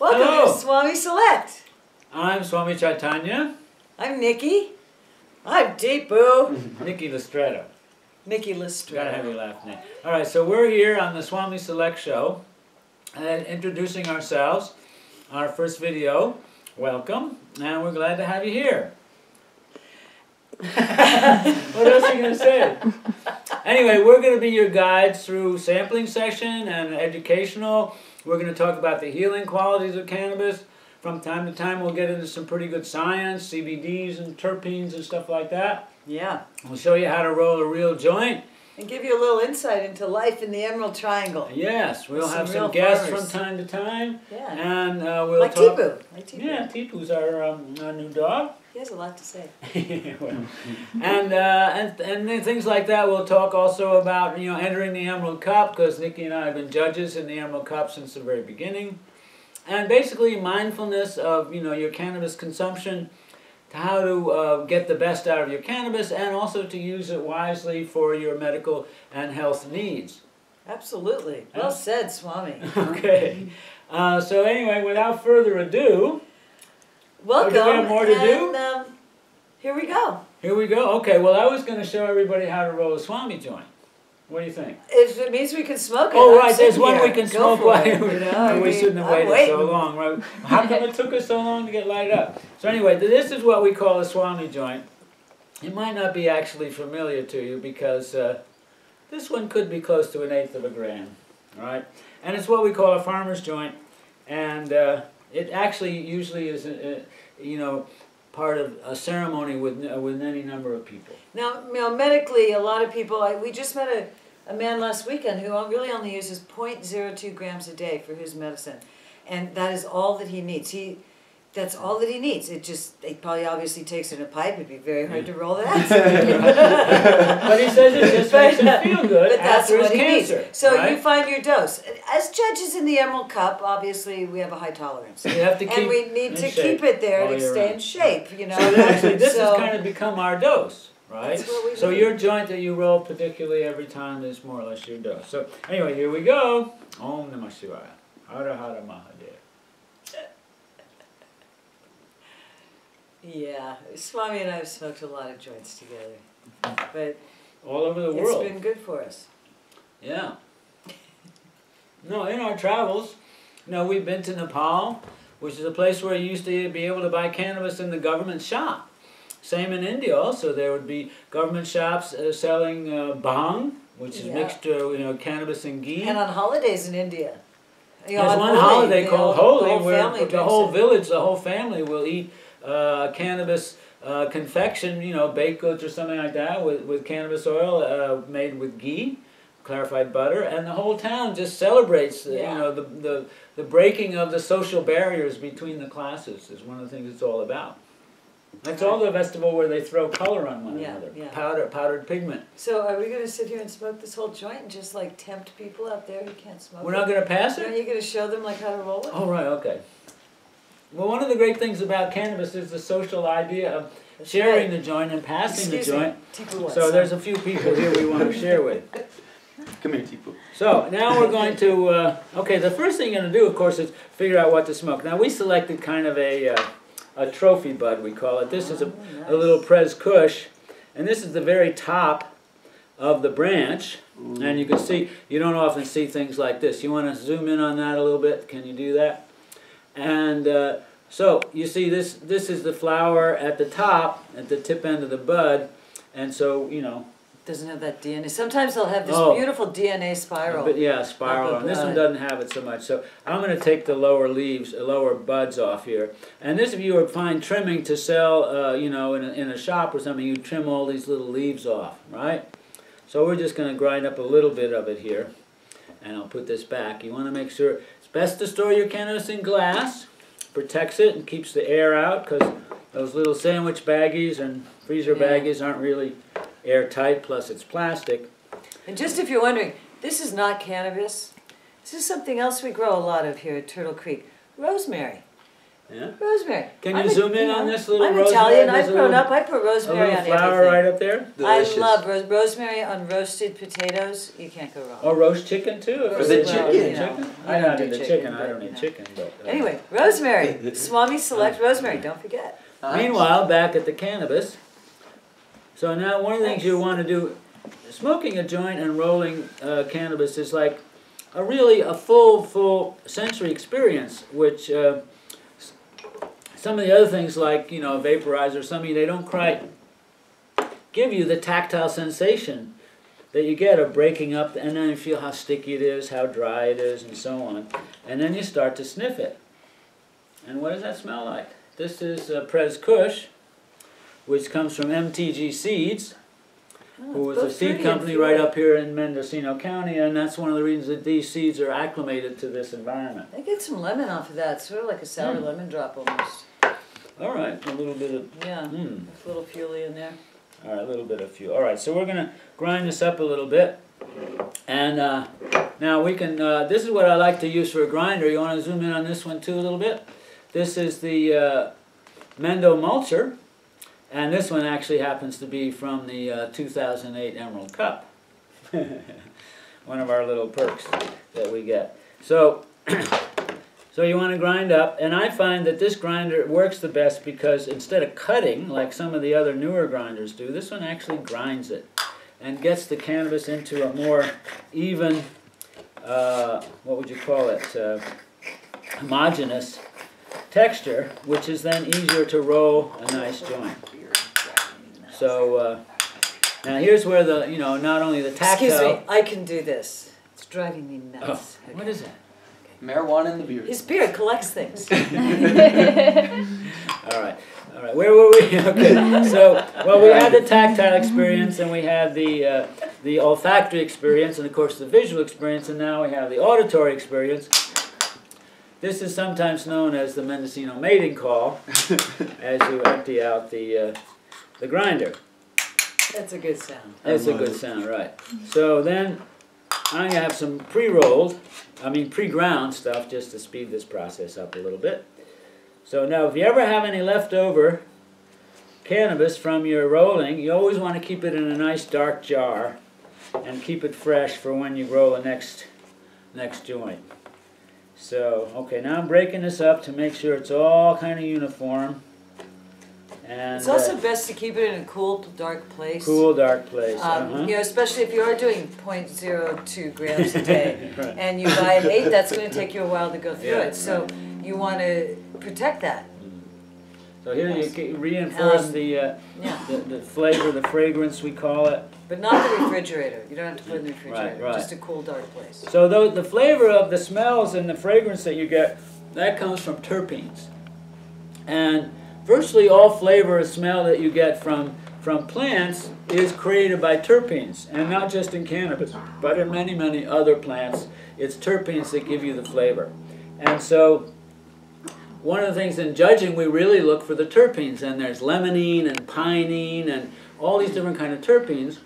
Welcome Hello. to Swami Select. I'm Swami Chaitanya. I'm Nikki. I'm Deepu. Nikki Lastreto. Nikki Lastreto. Gotta have your last name. Alright, so we're here on the Swami Select show, introducing ourselves. Our first video. Welcome, and we're glad to have you here. What else are you going to say? Anyway, we're going to be your guides through sampling session and educational. We're going to talk about the healing qualities of cannabis. From time to time, we'll get into some pretty good science, CBDs and terpenes and stuff like that. Yeah. We'll show you how to roll a real joint. And give you a little insight into life in the Emerald Triangle. Yes, we'll have some some guests farmers. from time to time. Yeah. And we'll Like talk. Deepu. Like Deepu. Yeah, Deepu's our new dog. He has a lot to say. Well, and then things like that. We'll talk also about entering the Emerald Cup, because Nikki and I have been judges in the Emerald Cup since the very beginning, and basically mindfulness of your cannabis consumption, how to get the best out of your cannabis, and also to use it wisely for your medical and health needs. Absolutely. Well said, Swami. Okay. So anyway, without further ado. Welcome. Do we have more to do? Here we go. Here we go. Okay, well, I was going to show everybody how to roll a Swami joint. What do you think? If it means we can smoke it. Oh, I'm right, there's sitting one here. we can Go smoke for while it, we shouldn't have waited waiting. so long, right? How come it took us so long to get light up? So anyway, this is what we call a Swami joint. It might not be actually familiar to you because this one could be close to 1/8 of a gram, all right? And it's what we call a farmer's joint, and it actually usually is, part of a ceremony with any number of people. Now, medically, a lot of people, we just met a man last weekend who really only uses 0.02 grams a day for his medicine. And that is all that he needs. That's all that he needs. He probably obviously takes it in a pipe. It'd be very hard to roll that. But he says it just makes him feel good But that's after his what he cancer. needs. So right? you find your dose. As judges in the Emerald Cup, obviously we have a high tolerance. You have to keep and we need to shape keep it there all to year stay round. in shape, So actually, this has kind of become our dose, right? That's what we So need. your joint that you roll particularly every time is more or less your dose. So anyway, here we go. Om Namah Shivaya. Hara Hara Mahadev. Yeah, Swami and I have smoked a lot of joints together, but All over the world. it's been good for us. Yeah. No, in our travels, we've been to Nepal, which is a place where you used to be able to buy cannabis in the government shop. Same in India also. There would be government shops selling bhang, which is mixed, cannabis and ghee. And on holidays in India. There's one holiday called Holi where the whole it. village, the whole family will eat cannabis confection, baked goods or something like that with cannabis oil made with ghee, clarified butter, and the whole town just celebrates the breaking of the social barriers between the classes is one of the things it's all about. That's all the festival where they throw color on one another, powdered pigment. So are we going to sit here and smoke this whole joint and just like tempt people out there who can't smoke We're not going to pass Are it? you going to show them like how to roll it? Oh, right, okay. Well, one of the great things about cannabis is the social idea of sharing the joint and passing the joint. So there's a few people here we want to share with. Come here, Tipu. So now we're going to, okay, the first thing you're going to do, of course, is figure out what to smoke. Now we selected kind of a trophy bud, we call it. This is a little Prez Kush, and this is the very top of the branch. Ooh. And you can see, you don't often see things like this. You want to zoom in on that a little bit? Can you do that? And so you see this is the flower at the top, at the tip end of the bud, and so doesn't have that DNA. Sometimes they'll have this beautiful DNA spiral. But yeah, spiral. And this one doesn't have it so much. So I'm going to take the lower leaves, lower buds off here. And this, if you were fine trimming to sell, in a shop or something, you trim all these little leaves off, right? So we're just going to grind up a little bit of it here, and I'll put this back. You want to make sure it's best to store your cannabis in glass. Protects it and keeps the air out, because those little sandwich baggies and freezer baggies aren't really airtight, plus it's plastic. And just if you're wondering, this is not cannabis. This is something else we grow a lot of here at Turtle Creek. Rosemary. Yeah. Rosemary. Can you zoom in on this little I'm rosemary? Italian. I've There's grown up. I put rosemary a on little flower everything. right up there. Delicious. I love rosemary on roasted potatoes. You can't go wrong. Or roast chicken too. For the chicken. I'm not into chicken. I but, don't eat chicken. But Anyway, rosemary. Swami Select rosemary. Don't forget. Nice. Meanwhile, back at the cannabis. So now one of the things you want to do, smoking a joint and rolling cannabis is like a full sensory experience, which some of the other things like, you know, vaporizer, some of you, they don't quite give you the tactile sensation that you get of breaking up, and then you feel how sticky it is, how dry it is, and so on. And then you start to sniff it. And what does that smell like? This is Prez Kush, which comes from MTG Seeds, who is a seed company right up here in Mendocino County, and that's one of the reasons that these seeds are acclimated to this environment. I get some lemon off of that, sort of like a sour lemon drop almost. All right, a little bit of... Yeah, a little fuely in there. All right, a little bit of fuel. All right, so we're going to grind this up a little bit. And now we can, this is what I like to use for a grinder. You want to zoom in on this one too a little bit? This is the Mendo Mulcher. And this one actually happens to be from the 2008 Emerald Cup. One of our little perks that we get. So, so you want to grind up, and I find that this grinder works the best because instead of cutting, like some of the other newer grinders do, this one actually grinds it and gets the cannabis into a more even, what would you call it, homogeneous texture, which is then easier to roll a nice joint. So now here's where the, you know, not only the tactile... Excuse me, I can do this. It's driving me nuts. Oh, what is that? Marijuana in the beard. His beard collects things. All right. Where were we? Okay. So, well, we had the tactile experience, and we had the olfactory experience, and of course the visual experience, and now we have the auditory experience. This is sometimes known as the Mendocino mating call, as you empty out the grinder. That's a good sound. That's a good sound, right? So then I'm gonna have some pre-ground stuff just to speed this process up a little bit. So now if you ever have any leftover cannabis from your rolling, you always want to keep it in a nice dark jar and keep it fresh for when you roll the next joint. So, okay, now I'm breaking this up to make sure it's all kind of uniform. And it's also best to keep it in a cool, dark place. Cool, dark place. You know, especially if you are doing 0.02 grams a day, right. and you buy an 8, that's going to take you a while to go through it. So right. you want to protect that. So here you reinforce the flavor, the fragrance we call it. But not the refrigerator. You don't have to put it in the refrigerator. Right. Just a cool, dark place. So the flavor of the smells and the fragrance that you get, that comes from terpenes. And virtually all flavor or smell that you get from plants is created by terpenes. And not just in cannabis, but in many, many other plants. It's terpenes that give you the flavor. And so one of the things in judging, we really look for the terpenes. And there's limonene and pinene and all these different kind of terpenes,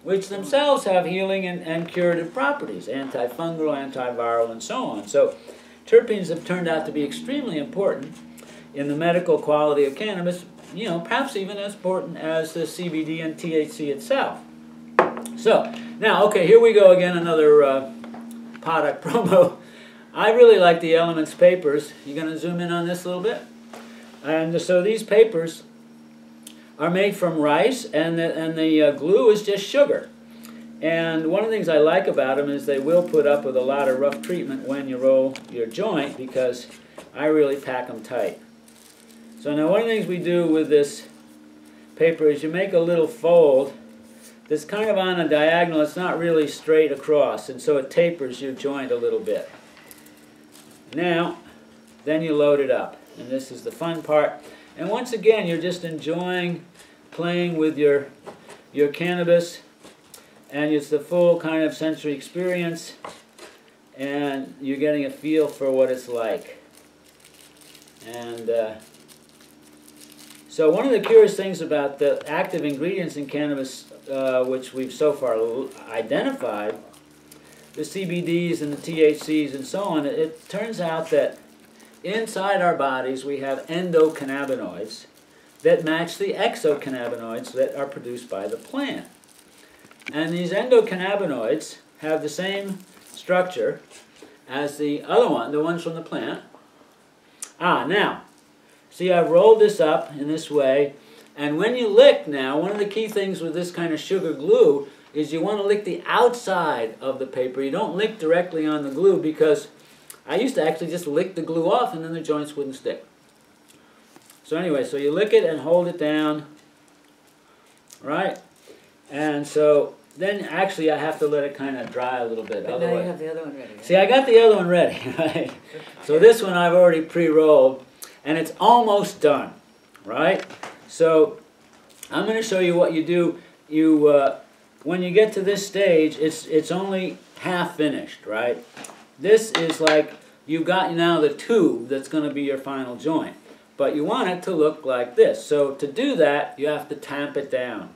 which themselves have healing and curative properties, antifungal, antiviral, and so on. So terpenes have turned out to be extremely important in the medical quality of cannabis, you know, perhaps even as important as the CBD and THC itself. So, now, okay, here we go again, another product promo. I really like the Elements papers. You going to zoom in on this a little bit? And so these papers are made from rice, and the glue is just sugar. And one of the things I like about them is they will put up with a lot of rough treatment when you roll your joint, because I really pack them tight. So now one of the things we do with this paper is you make a little fold that's kind of on a diagonal. It's not really straight across, and so it tapers your joint a little bit. Now, then you load it up, and this is the fun part. And once again, you're just enjoying playing with your cannabis, and it's the full kind of sensory experience, and you're getting a feel for what it's like. And so one of the curious things about the active ingredients in cannabis, which we've so far identified, the CBDs and the THCs and so on, it turns out that inside our bodies we have endocannabinoids that match the exocannabinoids that are produced by the plant. And these endocannabinoids have the same structure as the other one, the ones from the plant. Now, see, I've rolled this up in this way, and when you lick now, one of the key things with this kind of sugar glue is you want to lick the outside of the paper. You don't lick directly on the glue, because I used to actually just lick the glue off and then the joints wouldn't stick. So anyway, so you lick it and hold it down, right? And so then actually I have to let it kind of dry a little bit. But now you have the other one ready. Right? See, I got the other one ready, right? So this one I've already pre-rolled, and it's almost done, right? So I'm going to show you what you do. When you get to this stage, it's only half finished, right? This is like you've got now the tube that's going to be your final joint, but you want it to look like this. So to do that, you have to tamp it down.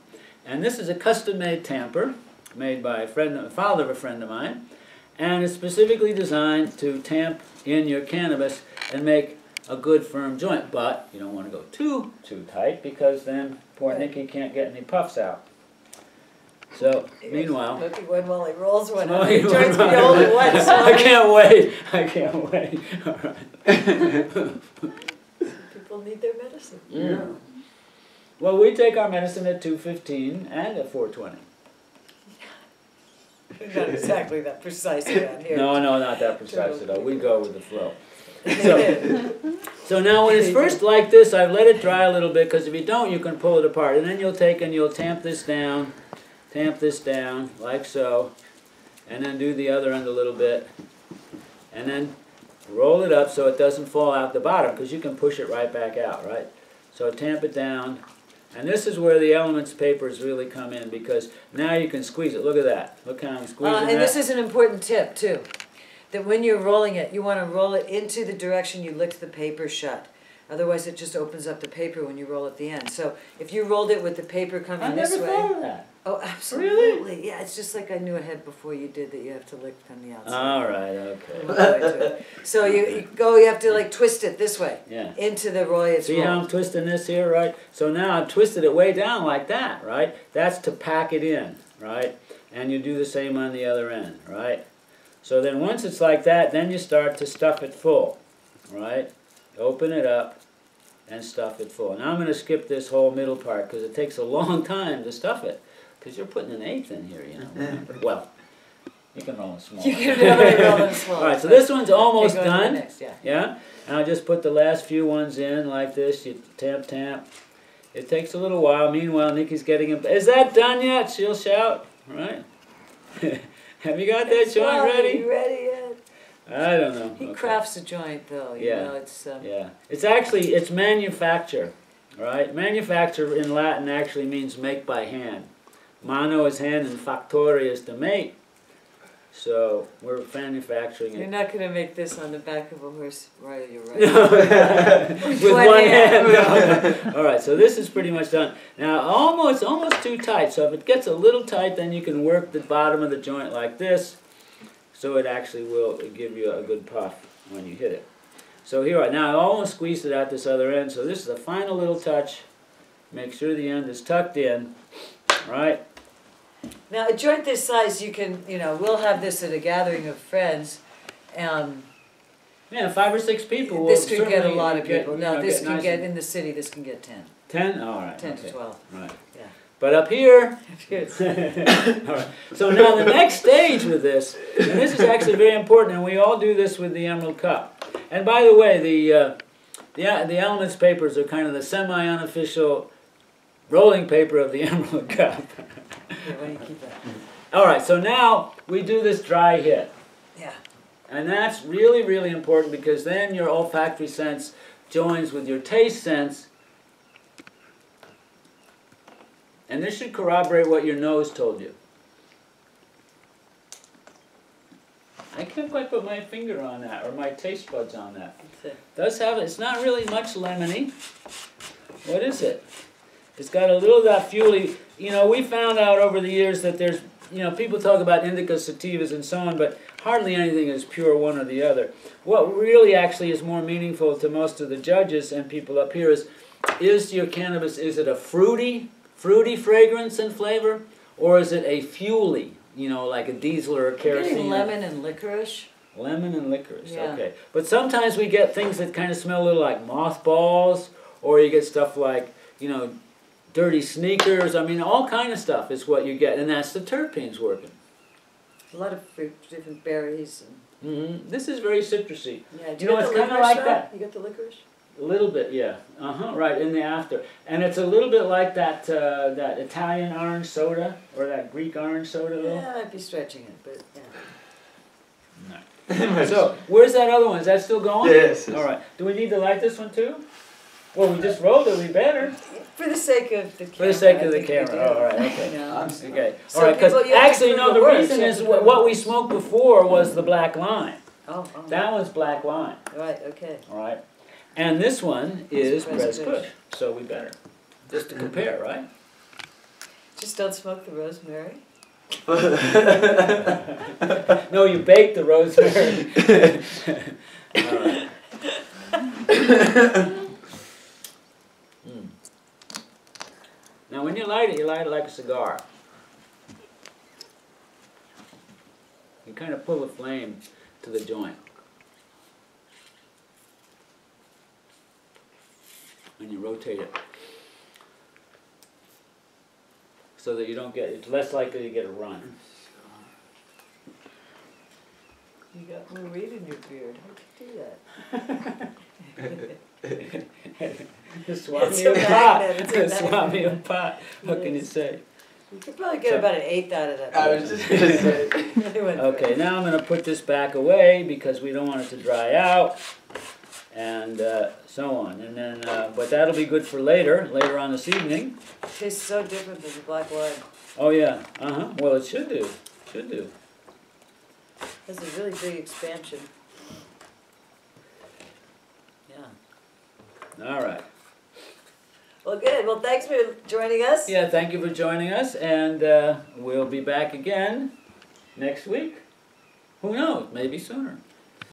And this is a custom-made tamper made by a father of a friend of mine, and it's specifically designed to tamp in your cannabis and make a good firm joint. But you don't want to go too tight, because then poor Nikki can't get any puffs out. So meanwhile, Look at when Wally rolls one. Smokin He turns me all at once. I can't wait. I can't wait. All right. People need their medicine. Yeah. Well, we take our medicine at 2:15 and at 4:20. Not exactly that precise around here. No, not that precise at all. We go with the flow. So now when it's first like this, I've let it dry a little bit, because if you don't, you can pull it apart. And then you'll take and you'll tamp this down, like so, and then do the other end a little bit, and then roll it up so it doesn't fall out the bottom, because you can push it right back out, right? So tamp it down. And this is where the elements papers really come in, because now you can squeeze it. Look at that. Look how I'm squeezing that. And this is an important tip, too. That when you're rolling it, you want to roll it into the direction you licked the paper shut. Otherwise, it just opens up the paper when you roll at the end. So if you rolled it with the paper coming this way... I never thought of that. Oh, absolutely. Really? Yeah, it's just like I knew ahead before you did that you have to lick from the outside. All right, okay. So you have to like twist it this way. Yeah. Into the roll. See how I'm twisting this here, right? So now I've twisted it way down like that, right? That's to pack it in, right? And you do the same on the other end, right? So then once it's like that, then you start to stuff it full, right? Open it up and stuff it full. Now I'm going to skip this whole middle part, because it takes a long time to stuff it. Because you're putting an eighth in here, you know. Well, you can roll them small. You can really roll them small. All right, so this one's almost Okay, go to the done. next, yeah. Yeah? And I'll just put the last few ones in like this. You tamp. It takes a little while. Meanwhile, Nikki's getting him. Is that done yet? She'll shout. Right? Have you got that joint ready? Are you ready yet? I don't know. He crafts a joint, though. You know, it's yeah. It's manufacture, right? Manufacture in Latin actually means make by hand. Mano is hand and factore is to make. So we're manufacturing it. You're not going to make this on the back of a horse, right? You're right. With one hand. No. All right, so this is pretty much done. Now, almost too tight. So if it gets a little tight, then you can work the bottom of the joint like this, so it actually will give you a good puff when you hit it. So here, now I almost squeezed it out this other end. So this is the final little touch. Make sure the end is tucked in, right? Now, a joint this size, you can, we'll have this at a gathering of friends. Yeah, 5 or 6 people will This could get a lot of get, people. No, this can nice get, in the city, this can get 10. 10? All right. 10 to 12. Right. Yeah. But up here... All right. So now the next stage with this, and this is actually very important, and we all do this with the Emerald Cup. And by the way, the Elements papers are kind of the semi-unofficial rolling paper of the Emerald Cup. All right, so now we do this dry hit. Yeah. And that's really, really important, because then your olfactory sense joins with your taste sense. And this should corroborate what your nose told you. I can't quite put my finger on that, or my taste buds on that. Does have, it's not really much lemony. What is it? It's got a little of that fuely. We found out over the years that there's you know, people talk about indicas, sativas, and so on, but hardly anything is pure one or the other. What really actually is more meaningful to most of the judges and people up here is your cannabis, is it a fruity fragrance and flavor, or is it a fuely, you know, like a diesel or a kerosene? Getting lemon and licorice. Lemon and licorice, Yeah. okay. But sometimes we get things that kind of smell a little like mothballs, or you get stuff like, you know, dirty sneakers. I mean, all kind of stuff is what you get, and that's the terpenes working. A lot of fruit, different berries. And This is very citrusy. yeah, You know, it's kind of like that. You got the licorice? A little bit, yeah. Right, in the after. And it's a little bit like that that Italian orange soda, or that Greek orange soda, though. Yeah, I might be stretching it, but yeah. So, where's that other one? Is that still going? Yes. All right. Do we need to light this one too? Well, we just rolled it. We better. For the sake of the camera. For the sake of I the think we camera. do. Oh, all right. Okay. You know. Okay. So All right. Because people, you have to actually, prove no. the The words. reason You have is to prove what the we words. smoked before was the black lime. Oh. That one's black lime. Right. Okay. All right. And this one is Press Press Kush. So we better just to compare, right? Just don't smoke the rosemary. No, you bake the rosemary. All right. Now, when you light it like a cigar. You kind of pull the flame to the joint. And you rotate it. So that you don't get, it's less likely to get a run. You got more weed in your beard. How'd you do that? The Swami It's a of pot. magnet, it's a The Swami magnet. of pot. What can you say? You could probably get about an eighth out of that. I was just gonna say. Okay, now I'm going to put this back away because we don't want it to dry out, and so on. And then, but that'll be good for later on this evening. It tastes so different than the black wine. Oh yeah, Well, it should do. Should do. That's a really big expansion. Yeah. All right. Well, good. Well, thanks for joining us. Yeah, thank you for joining us, and we'll be back again next week. Who knows? Maybe sooner.